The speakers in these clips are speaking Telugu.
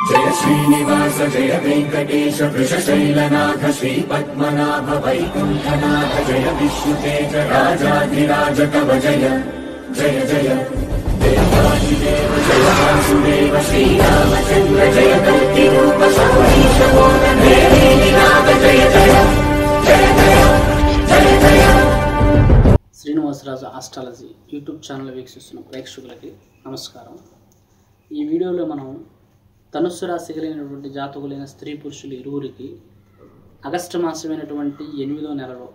जय श्रीनिवास जय वेंकटेश वृषशैलनाथ श्रीपद्मनाभ वैकुंठनाथ जय विष्णुतेज राजाधिराज कव जय जय जय देवादिदेव जय वासुदेव श्रीरामचंद्र जय कल्किरूप शौरीश मोदन जय जय जय जय जय। శ్రీనివాసరాజు ఆస్ట్రాలజీ యూట్యూబ్ ఛానల్ వీక్షిస్తున్న ప్రేక్షకులకి నమస్కారం। ఈ వీడియోలో మనం ధనుస్సు రాశి కలిగినటువంటి జాతకులైన స్త్రీ పురుషులు ఇరువురికి ఆగస్టు మాసమైనటువంటి 8వ నెలలో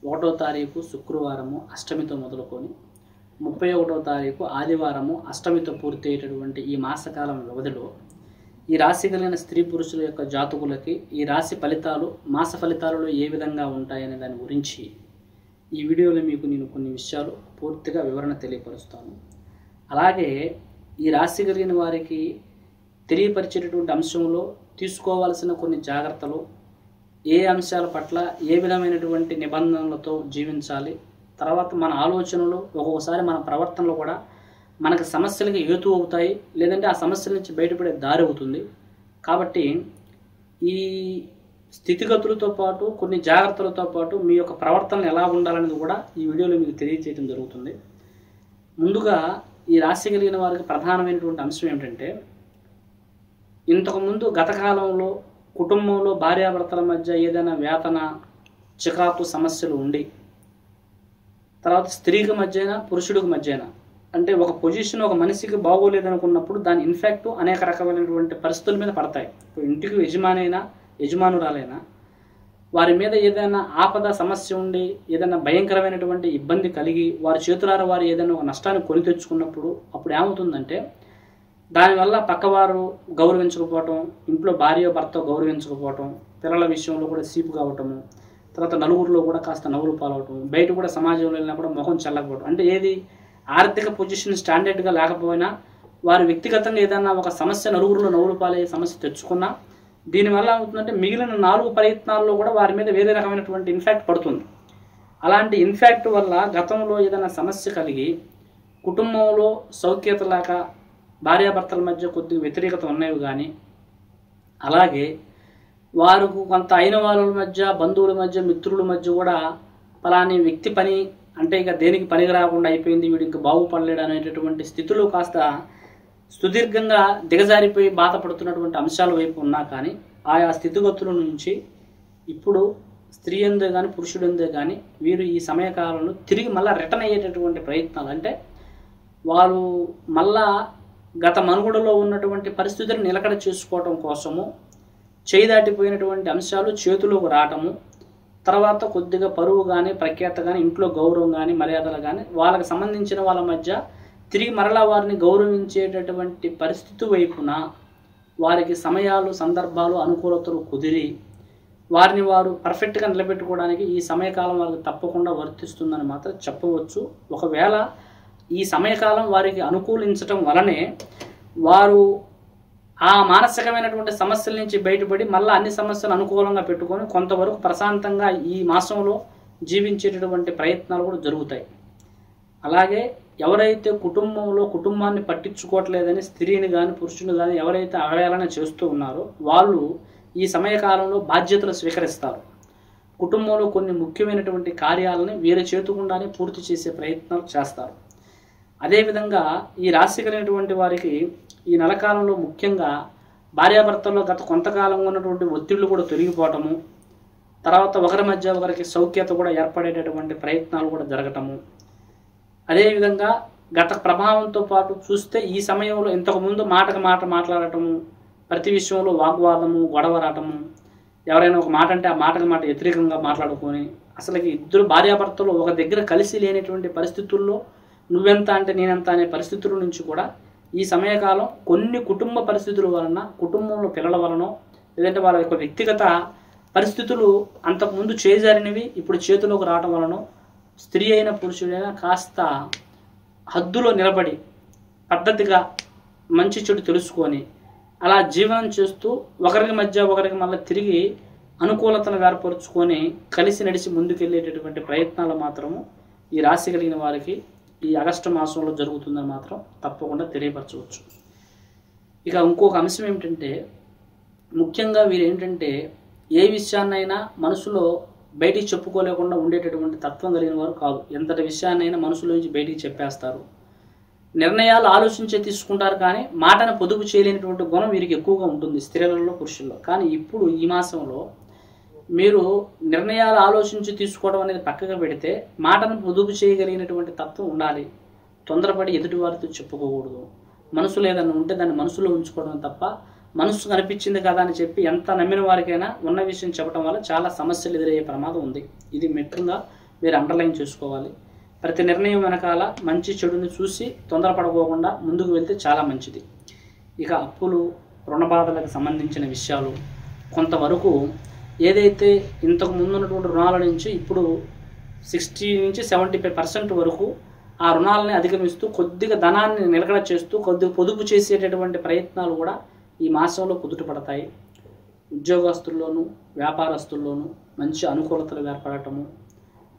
1వ తారీఖు శుక్రవారము అష్టమితో మొదలుకొని 31వ తారీఖు ఆదివారము అష్టమితో పూర్తి అయ్యేటటువంటి ఈ మాసకాలం వ్యవధిలో ఈ రాశి కలిగిన స్త్రీ పురుషుల యొక్క జాతకులకి ఈ రాశి ఫలితాలు మాస ఫలితాలలో ఏ విధంగా ఉంటాయనే దాని గురించి ఈ వీడియోలో మీకు నేను కొన్ని విషయాలు పూర్తిగా వివరణ తెలియపరుస్తాను। అలాగే ఈ రాశి కలిగిన వారికి తెలియపరిచేటటువంటి అంశంలో తీసుకోవాల్సిన కొన్ని జాగ్రత్తలు, ఏ అంశాల పట్ల ఏ విధమైనటువంటి నిబంధనలతో జీవించాలి, తర్వాత మన ఆలోచనలు ఒక్కొక్కసారి మన ప్రవర్తనలో కూడా మనకు సమస్యలకి హేతు అవుతాయి, లేదంటే ఆ సమస్యల నుంచి బయటపడే దారి అవుతుంది। కాబట్టి ఈ స్థితిగతులతో పాటు కొన్ని జాగ్రత్తలతో పాటు మీ యొక్క ప్రవర్తనలు ఎలా ఉండాలనేది కూడా ఈ వీడియోలో మీకు తెలియజేయడం జరుగుతుంది। ముందుగా ఈ రాశి కలిగిన వారికి ప్రధానమైనటువంటి అంశం ఏమిటంటే, ఇంతకుముందు గత కాలంలో కుటుంబంలో భార్యాభర్తల మధ్య ఏదైనా వేతన చికాకు సమస్యలు ఉండి, తర్వాత స్త్రీకి మధ్యన పురుషుడికి మధ్యన అంటే ఒక పొజిషన్ ఒక మనిషికి బాగోలేదనుకున్నప్పుడు దాని ఇన్ఫెక్ట్ అనేక రకమైనటువంటి పరిస్థితుల మీద పడతాయి। ఇప్పుడు ఇంటికి యజమానైనా యజమానురాలైనా వారి మీద ఏదైనా ఆపద సమస్య ఉండి ఏదైనా భయంకరమైనటువంటి ఇబ్బంది కలిగి వారి చేతులారా వారు ఏదైనా ఒక నష్టాన్ని కొని తెచ్చుకున్నప్పుడు అప్పుడు ఏమవుతుందంటే, దానివల్ల పక్కవారు గౌరవించకపోవటం, ఇంట్లో భార్య భర్త గౌరవించకపోవటం, పిల్లల విషయంలో కూడా సీపు కావటము, తర్వాత నలుగురిలో కూడా కాస్త నవ్వులు పాలవటం, బయట కూడా సమాజంలో వెళ్ళినా కూడా ముఖం చల్లకపోవటం, అంటే ఏది ఆర్థిక పొజిషన్ స్టాండర్డ్గా లేకపోయినా వారు వ్యక్తిగతంగా ఏదైనా ఒక సమస్య నలుగురిలో నవ్వులు పాలయ్యే సమస్య తెచ్చుకున్నా దీనివల్ల ఏమవుతుందంటే మిగిలిన 4 ప్రయత్నాల్లో కూడా వారి మీద వేరే రకమైనటువంటి ఇన్ఫాక్ట్ పడుతుంది। అలాంటి ఇన్ఫాక్ట్ వల్ల గతంలో ఏదైనా సమస్య కలిగి కుటుంబంలో సౌఖ్యత లేక భార్యాభర్తల మధ్య కొద్దిగా వ్యతిరేకత ఉన్నవి కానీ, అలాగే వారికి కొంత అయిన వాళ్ళ మధ్య బంధువుల మధ్య మిత్రుల మధ్య కూడా పలాని వ్యక్తి పని అంటే ఇక దేనికి పనికి రాకుండా అయిపోయింది, వీడు ఇంకా బాగుపడలేడు అనేటటువంటి స్థితిలో కాస్త సుదీర్ఘంగా దిగజారిపోయి బాధపడుతున్నటువంటి అంశాల వైపు ఉన్నా కానీ ఆయా స్థితిగతుల నుంచి ఇప్పుడు స్త్రీ అందే కానీ పురుషుడందే కానీ వీరు ఈ సమయకాలంలో తిరిగి మళ్ళీ రిటర్న్ అయ్యేటటువంటి ప్రయత్నాలు, అంటే వారు మళ్ళా గత మనుగడలో ఉన్నటువంటి పరిస్థితులను నిలకడ చేసుకోవటం కోసము చేయి దాటిపోయినటువంటి అంశాలు చేతిలోకి రావటము, తర్వాత కొద్దిగా పరువు కానీ ప్రఖ్యాత కానీ ఇంట్లో గౌరవం కానీ మర్యాదలు కానీ వాళ్ళకి సంబంధించిన వాళ్ళ మధ్య తిరిగి మరలా వారిని గౌరవించేటటువంటి పరిస్థితి వైపున వారికి సమయాలు సందర్భాలు అనుకూలతలు కుదిరి వారిని వారు పర్ఫెక్ట్గా నిలబెట్టుకోవడానికి ఈ సమయకాలం వారికి తప్పకుండా వర్తిస్తుందని మాత్రం చెప్పవచ్చు। ఒకవేళ ఈ సమయకాలం వారికి అనుకూలించటం వలనే వారు ఆ మానసికమైనటువంటి సమస్యల నుంచి బయటపడి మళ్ళీ అన్ని సమస్యలు అనుకూలంగా పెట్టుకొని కొంతవరకు ప్రశాంతంగా ఈ మాసంలో జీవించేటటువంటి ప్రయత్నాలు కూడా జరుగుతాయి। అలాగే ఎవరైతే కుటుంబంలో కుటుంబాన్ని పట్టించుకోవట్లేదని స్త్రీని కానీ పురుషుని కానీ ఎవరైతే అవహేళన చేస్తూ ఉన్నారో వాళ్ళు ఈ సమయకాలంలో బాధ్యతలు స్వీకరిస్తారు। కుటుంబంలో కొన్ని ముఖ్యమైనటువంటి కార్యాలను వీరి చేతుకుండానే పూర్తి చేసే ప్రయత్నాలు చేస్తారు। అదేవిధంగా ఈ రాశి కలిగినటువంటి వారికి ఈ నెలకాలంలో ముఖ్యంగా భార్యాభర్తల్లో గత కొంతకాలంగా ఉన్నటువంటి ఒత్తిళ్లు కూడా తొలగిపోవటము, తర్వాత ఒకరి మధ్య ఒకరికి సౌఖ్యత కూడా ఏర్పడేటటువంటి ప్రయత్నాలు కూడా జరగటము, అదేవిధంగా గత ప్రభావంతో పాటు చూస్తే ఈ సమయంలో ఇంతకుముందు మాటకు మాట మాట్లాడటము, ప్రతి విషయంలో వాగ్వాదము గొడవ రావటము, ఎవరైనా ఒక మాట అంటే ఆ మాటకు మాట వ్యతిరేకంగా మాట్లాడుకొని అసలుకి ఇద్దరు భార్యాభర్తలు ఒక దగ్గర కలిసి లేనటువంటి పరిస్థితుల్లో నువ్వెంత అంటే నేనెంత అనే పరిస్థితుల నుంచి కూడా ఈ సమయకాలం కొన్ని కుటుంబ పరిస్థితుల వలన, కుటుంబంలో పిల్లల వలన, లేదంటే వాళ్ళ యొక్క వ్యక్తిగత పరిస్థితులు అంతకుముందు చేజారినవి ఇప్పుడు చేతిలోకి రావడం వలన స్త్రీ అయిన పురుషుడైనా కాస్త హద్దులో నిలబడి పద్ధతిగా మంచి చెడు తెలుసుకొని అలా జీవనం చేస్తూ ఒకరికి మధ్య ఒకరికి మళ్ళీ తిరిగి అనుకూలతను ఏర్పరుచుకొని కలిసి నడిచి ముందుకెళ్ళేటటువంటి ప్రయత్నాలు మాత్రము ఈ రాశి కలిగిన వారికి ఈ ఆగస్టు మాసంలో జరుగుతుందని మాత్రం తప్పకుండా తెలియపరచవచ్చు। ఇక ఇంకొక అంశం ఏమిటంటే, ముఖ్యంగా వీరు ఏంటంటే ఏ విషయాన్నైనా మనసులో బయటికి చెప్పుకోలేకుండా ఉండేటటువంటి తత్వం కలిగిన వారు కాదు. ఎంతటి విషయాన్నైనా మనసులోంచి బయటికి చెప్పేస్తారు. నిర్ణయాలు ఆలోచించే తీసుకుంటారు, కానీ మాటను పొదుపు చేయలేనటువంటి గుణం వీరికి ఎక్కువగా ఉంటుంది స్త్రీలలో, పురుషుల్లో. కానీ ఇప్పుడు ఈ మాసంలో మీరు నిర్ణయాలు ఆలోచించి తీసుకోవడం అనేది పక్కగా పెడితే మాటను పొదుపు చేయగలిగినటువంటి తత్వం ఉండాలి. తొందరపడి ఎదుటివారితో చెప్పుకోకూడదు. మనసులో ఏదన్నా ఉంటే దాన్ని మనసులో ఉంచుకోవడం తప్ప, మనసు కనిపించింది కదా అని చెప్పి ఎంత నమ్మిన వారికైనా ఉన్న విషయం చెప్పడం వల్ల చాలా సమస్యలు ఎదురయ్యే ప్రమాదం ఉంది. ఇది ముఖ్యంగా మీరు అండర్లైన్ చేసుకోవాలి. ప్రతి నిర్ణయం వెనకాల మంచి చెడుని చూసి తొందరపడకోకుండా ముందుకు వెళ్తే చాలా మంచిది. ఇక అప్పులు, రుణ బాధలకు సంబంధించిన విషయాలు కొంతవరకు ఏదైతే ఇంతకు ముందు ఉన్నటువంటి రుణాల నుంచి ఇప్పుడు 60 నుంచి 75% వరకు ఆ రుణాలని అధిగమిస్తూ కొద్దిగా ధనాన్ని నిలకడ చేస్తూ కొద్దిగా పొదుపు చేసేటటువంటి ప్రయత్నాలు కూడా ఈ మాసంలో కుదుటపడతాయి. ఉద్యోగస్తుల్లోనూ వ్యాపారస్తుల్లోనూ మంచి అనుకూలతలు ఏర్పడటము,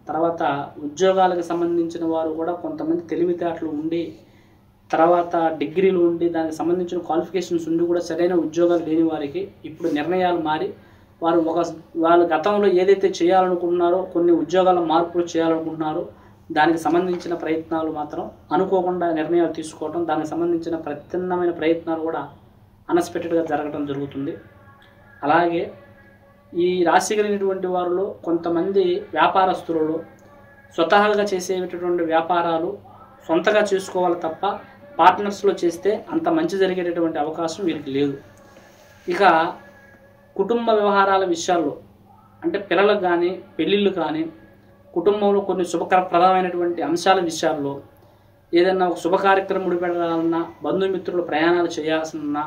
తర్వాత ఉద్యోగాలకు సంబంధించిన వారు కూడా కొంతమంది తెలివితేటలు ఉండి, తర్వాత డిగ్రీలు ఉండి, దానికి సంబంధించిన క్వాలిఫికేషన్స్ ఉండి కూడా సరైన ఉద్యోగాలు లేని వారికి ఇప్పుడు నిర్ణయాలు మారి వాళ్ళు గతంలో ఏదైతే చేయాలనుకుంటున్నారో, కొన్ని ఉద్యోగాల మార్పులు చేయాలనుకుంటున్నారో దానికి సంబంధించిన ప్రయత్నాలు మాత్రం అనుకోకుండా నిర్ణయాలు తీసుకోవడం, దానికి సంబంధించిన ప్రత్యామ్నాయమైన ప్రయత్నాలు కూడా అన్ఎక్స్పెక్టెడ్గా జరగడం జరుగుతుంది. అలాగే ఈ రాశి కలిగినటువంటి వారిలో కొంతమంది వ్యాపారస్తులలో స్వతహాగా చేసేటటువంటి వ్యాపారాలు సొంతగా చేసుకోవాలి తప్ప పార్ట్నర్స్లో చేస్తే అంత మంచి జరిగేటటువంటి అవకాశం వీరికి లేదు. ఇక కుటుంబ వ్యవహారాల విషయాల్లో అంటే పిల్లలకు కానీ, పెళ్ళిళ్ళు కానీ, కుటుంబంలో కొన్ని శుభప్రదమైనటువంటి అంశాల విషయాల్లో ఏదన్నా ఒక శుభ కార్యక్రమం ముడిపెట్టాలన్నా, బంధుమిత్రులు ప్రయాణాలు చేయాల్సిన,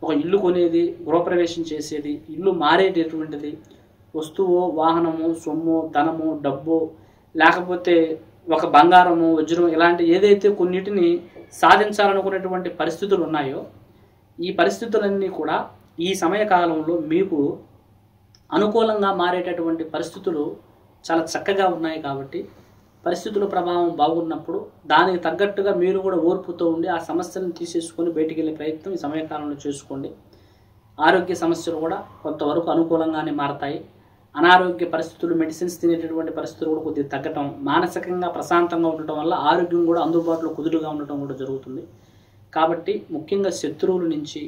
ఒక ఇల్లు కొనేది, గృహప్రవేశం చేసేది, ఇల్లు మారేటటువంటిది, వస్తువు, వాహనము, సొమ్ము, ధనము, డబ్బు, లేకపోతే ఒక బంగారము, వజ్రం, ఇలాంటి ఏదైతే కొన్నిటిని సాధించాలనుకునేటువంటి పరిస్థితులు ఉన్నాయో ఈ పరిస్థితులన్నీ కూడా ఈ సమయకాలంలో మీకు అనుకూలంగా మారేటటువంటి పరిస్థితులు చాలా చక్కగా ఉన్నాయి. కాబట్టి పరిస్థితుల ప్రభావం బాగున్నప్పుడు దానికి తగ్గట్టుగా మీరు కూడా ఓర్పుతో ఉండి ఆ సమస్యలను తీసేసుకొని బయటికి వెళ్ళే ప్రయత్నం ఈ సమయకాలంలో చేసుకోండి. ఆరోగ్య సమస్యలు కూడా కొంతవరకు అనుకూలంగానే మారతాయి. అనారోగ్య పరిస్థితులు, మెడిసిన్స్ తినేటటువంటి పరిస్థితులు కూడా కొద్దిగా తగ్గటం, మానసికంగా ప్రశాంతంగా ఉండటం వల్ల ఆరోగ్యం కూడా అందుబాటులో కుదురుగా ఉండటం కూడా జరుగుతుంది. కాబట్టి ముఖ్యంగా శత్రువుల నుంచి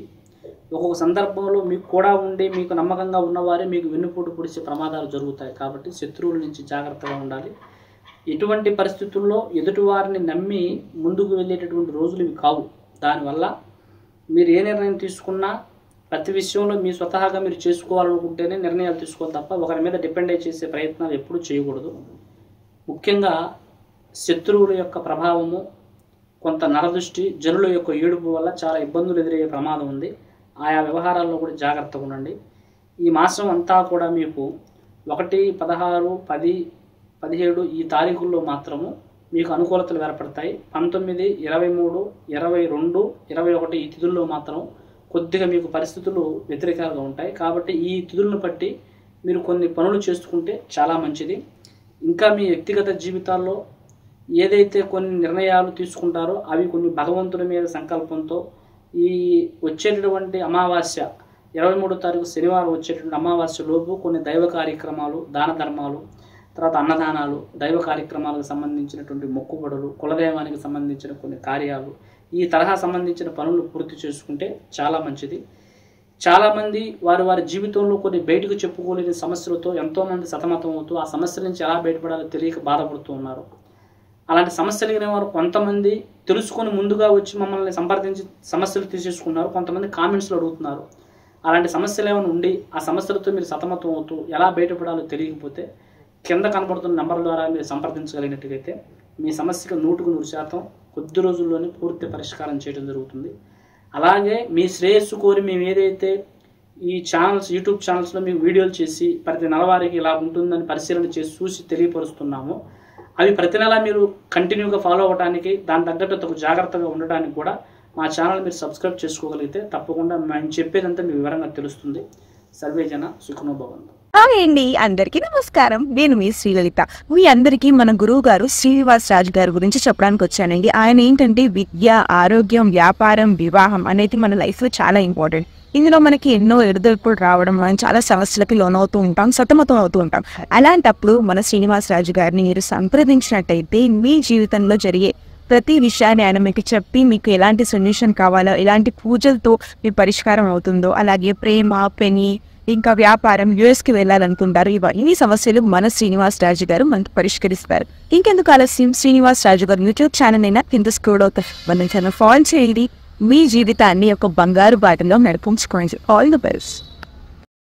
ఒక్కొక్క సందర్భంలో మీకు కూడా ఉండి మీకు నమ్మకంగా ఉన్నవారే మీకు వెన్నుపోటు పొడిచే ప్రమాదాలు జరుగుతాయి. కాబట్టి శత్రువుల నుంచి జాగ్రత్తగా ఉండాలి. ఎటువంటి పరిస్థితుల్లో ఎదుటివారిని నమ్మి ముందుకు వెళ్ళేటటువంటి రోజులు ఇవి కావు. దానివల్ల మీరు ఏ నిర్ణయం తీసుకున్నా ప్రతి విషయంలో మీ స్వతహాగా మీరు చేసుకోవాలనుకుంటేనే నిర్ణయాలు తీసుకోవాలి తప్ప ఒకరి మీద డిపెండ్ అయి చేసే ప్రయత్నాలు ఎప్పుడూ చేయకూడదు. ముఖ్యంగా శత్రువుల యొక్క ప్రభావము, కొంత నరదృష్టి, జనుల యొక్క ఏడుపు వల్ల చాలా ఇబ్బందులు ఎదురయ్యే ప్రమాదం ఉంది. ఆయా వ్యవహారాల్లో కూడా జాగ్రత్తగా ఉండండి. ఈ మాసం అంతా కూడా మీకు 1, 16, 10, 17 ఈ తారీఖుల్లో మాత్రము మీకు అనుకూలతలు ఏర్పడతాయి. 19, 23, 22, 21 ఈ తిథుల్లో మాత్రం కొద్దిగా మీకు పరిస్థితులు వ్యతిరేకంగా ఉంటాయి. కాబట్టి ఈ తిథులను బట్టి మీరు కొన్ని పనులు చేసుకుంటే చాలా మంచిది. ఇంకా మీ వ్యక్తిగత జీవితాల్లో ఏదైతే కొన్ని నిర్ణయాలు తీసుకుంటారో అవి కొన్ని భగవంతుడి మీద సంకల్పంతో ఈ వచ్చేటటువంటి అమావాస్య 23వ తారీఖు శనివారం వచ్చేటువంటి అమావాస్య లోపు కొన్ని దైవ కార్యక్రమాలు, దాన ధర్మాలు, తర్వాత అన్నదానాలు, దైవ కార్యక్రమాలకు సంబంధించినటువంటి మొక్కుబడులు, కులదైవానికి సంబంధించిన కొన్ని కార్యాలు, ఈ తరహా సంబంధించిన పనులు పూర్తి చేసుకుంటే చాలా మంచిది. చాలామంది వారి జీవితంలో కొన్ని బయటకు చెప్పుకోలేని సమస్యలతో ఎంతోమంది సతమతం అవుతూ ఆ సమస్యల నుంచి ఎలా బయటపడాలో తెలియక బాధపడుతూ ఉన్నారు. అలాంటి సమస్యలు కలిగిన వారు కొంతమంది తెలుసుకొని ముందుగా వచ్చి మమ్మల్ని సంప్రదించి సమస్యలు తీసేసుకున్నారు. కొంతమంది కామెంట్స్లో అడుగుతున్నారు. అలాంటి సమస్యలు ఏమైనా ఉండి ఆ సమస్యలతో మీరు సతమతం అవుతూ ఎలా బయటపడాలో తెలియకపోతే కింద కనబడుతున్న నెంబర్ ద్వారా మీరు సంప్రదించగలిగినట్టుగైతే మీ సమస్యకు 100% కొద్ది రోజుల్లోనే పూర్తి పరిష్కారం చేయడం జరుగుతుంది. అలాగే మీ శ్రేయస్సు కోరి మేము ఏదైతే ఈ యూట్యూబ్ ఛానల్స్లో మీకు వీడియోలు చేసి ప్రతి నెలవారికి ఇలా ఉంటుందని పరిశీలన చేసి చూసి తెలియపరుస్తున్నామో అవి ప్రతి నెల మీరు కంటిన్యూగా ఫాలో అవ్వడానికి, దాని తగ్గట్టు తగు జాగ్రత్తగా ఉండడానికి కూడా మా ఛానల్ మీరు సబ్స్క్రైబ్ చేసుకోగలిగితే తప్పకుండా మేము చెప్పేదంతా మీ వివరంగా తెలుస్తుంది. సర్వే జన సుఖనో భవంతు. హాయ్ అండి, అందరికీ నమస్కారం. నేను మీ శ్రీలలిత. మీ అందరికీ మన గురువు గారు శ్రీనివాస్ రాజు గారి గురించి చెప్పడానికి వచ్చానండి. ఆయన ఏంటంటే విద్య, ఆరోగ్యం, వ్యాపారం, వివాహం అనేది మన లైఫ్లో చాలా ఇంపార్టెంట్. ఇందులో మనకి ఎన్నో ఎదురుదొడుకులు రావడం, మనం చాలా సమస్యలకి లోనవుతూ ఉంటాం, సతమతం అవుతూ ఉంటాం. అలాంటప్పుడు మన శ్రీనివాస్ రాజు గారిని మీరు సంప్రదించినట్టయితే మీ జీవితంలో జరిగే ప్రతి విషయాన్ని ఆయన మీకు చెప్పి మీకు ఎలాంటి సొల్యూషన్ కావాలో, ఎలాంటి పూజలతో మీ పరిష్కారం అవుతుందో, అలాగే ప్రేమ, పెని, ఇంకా వ్యాపారం, యుఎస్కి వెళ్ళాలనుకుంటారు, ఇవన్నీ సమస్యలు మన శ్రీనివాస్ రాజు గారు మనకు పరిష్కరిస్తారు. ఇంకెందుకు ఆలస్యం, శ్రీనివాస్ రాజు గారు యూట్యూబ్ ఛానల్ అయినా కింద స్క్రోల్ అవుతారు, మన ఛానల్ ఫాలో చేయండి. మీ జీవితాన్ని ఒక బంగారు బాటలో నడిపించుకోండి. All the best.